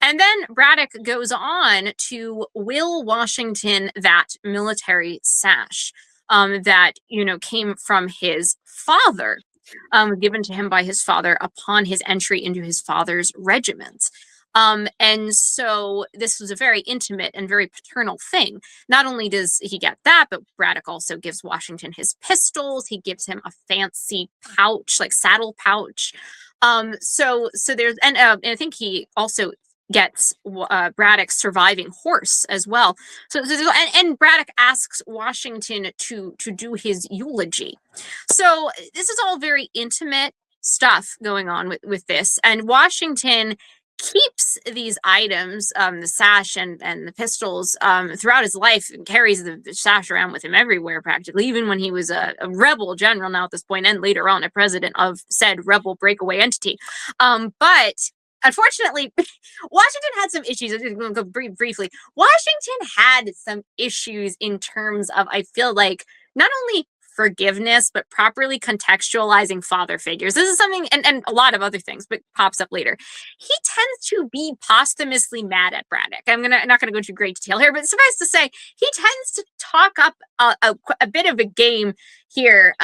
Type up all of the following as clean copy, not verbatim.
And then Braddock goes on to will Washington that military sash that, came from his father, given to him by his father upon his entry into his father's regiment. And so this was a very intimate and very paternal thing. Not only does he get that, but Braddock also gives Washington his pistols. He gives him a fancy pouch, like saddle pouch. So there's, and I think he also gets Braddock's surviving horse as well. And Braddock asks Washington to do his eulogy. So this is all very intimate stuff going on with this, and Washington keeps these items, the sash and the pistols, throughout his life, and carries the sash around with him everywhere practically, even when he was a rebel general now at this point, and later on a president of said rebel breakaway entity. But unfortunately, Washington had some issues. I'm just going to go briefly. Washington had some issues in terms of, I feel like, not only forgiveness, but properly contextualizing father figures. This is something, and a lot of other things, but pops up later. He tends to be posthumously mad at Braddock. I'm not gonna go into great detail here, but suffice to say, he tends to talk up a bit of a game here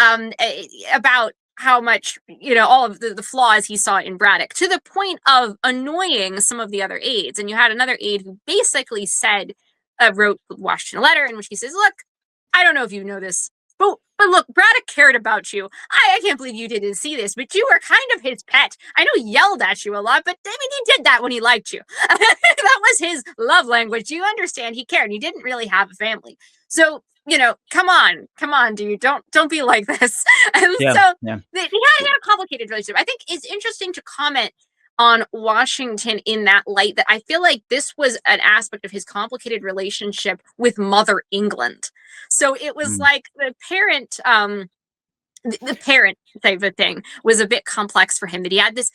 about how much, all of the flaws he saw in Braddock, to the point of annoying some of the other aides. And you had another aide who basically said, wrote Washington a letter in which he says, look, I don't know if you know this, but look, Braddock cared about you. I can't believe you didn't see this, but you were kind of his pet. I know he yelled at you a lot, but I mean, he did that when he liked you. That was his love language. You understand? He cared. He didn't really have a family. So, come on, dude. Don't be like this. And he had a complicated relationship. I think it's interesting to comment on Washington in that light, that I feel like this was an aspect of his complicated relationship with Mother England. So it was like the parent type of thing was a bit complex for him, that he had this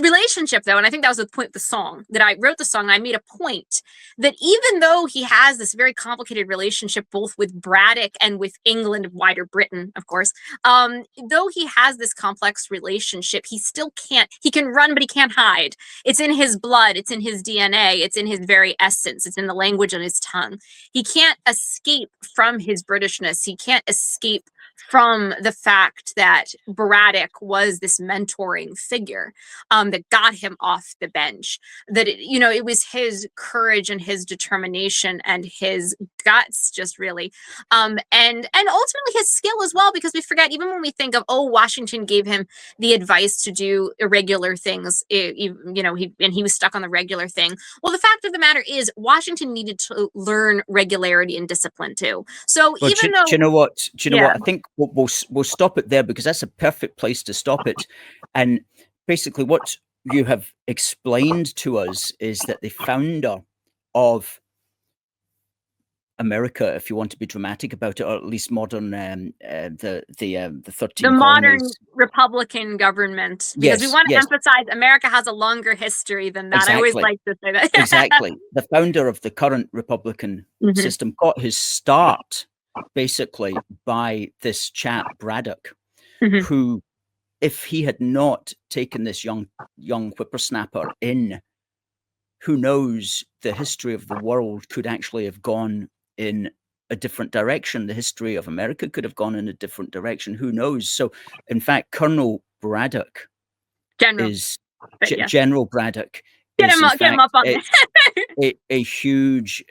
relationship, though. And I think that was the point of the song, that I wrote the song. And I made a point that even though he has this very complicated relationship both with Braddock and with England, wider Britain, of course, though he has this complex relationship, he can run, but he can't hide. It's in his blood. It's in his DNA. It's in his very essence. It's in the language on his tongue. He can't escape from his Britishness. He can't escape from the fact that Braddock was this mentoring figure that got him off the bench, that it was his courage and his determination and his guts, just really, and ultimately his skill as well, because we forget, even when we think of, Washington gave him the advice to do irregular things, he was stuck on the regular thing. Well, the fact of the matter is, Washington needed to learn regularity and discipline too. So do you know what? I think we'll stop it there, because that's a perfect place to stop it. And basically what you have explained to us is that the founder of America, if you want to be dramatic about it, or at least modern, the 13 modern colonies. Republican government, because we want to emphasize America has a longer history than that. Exactly. I always like to say that. Exactly. The founder of the current Republican system got his start basically by this chap Braddock, who, if he had not taken this young whippersnapper in, who knows, the history of the world could actually have gone in a different direction. The history of America could have gone in a different direction. Who knows? So, in fact, Colonel Braddock General Braddock get him up on a huge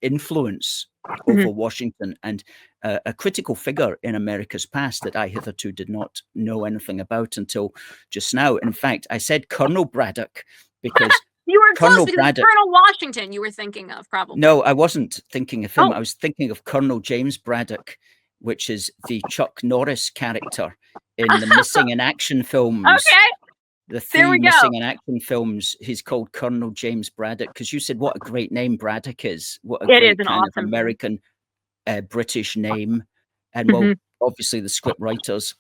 influence over Washington, and a critical figure in America's past that I hitherto did not know anything about until just now. In fact, I said Colonel Braddock because you were Colonel close, because Colonel Washington you were thinking of, probably. No, I wasn't thinking of him. I was thinking of Colonel James Braddock, which is the Chuck Norris character in the Missing in Action films. Okay. The three Missing in Action films, he's called Colonel James Braddock, because you said what a great name Braddock is. What a great kind of American British name. And well, obviously the script writers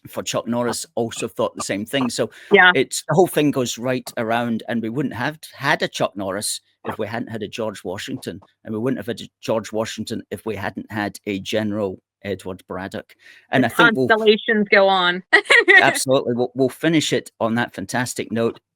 for Chuck Norris also thought the same thing. So the whole thing goes right around, and we wouldn't have had a Chuck Norris if we hadn't had a George Washington, and we wouldn't have had a George Washington if we hadn't had a General Edward Braddock. And I think constellations go on. Absolutely. We'll finish it on that fantastic note.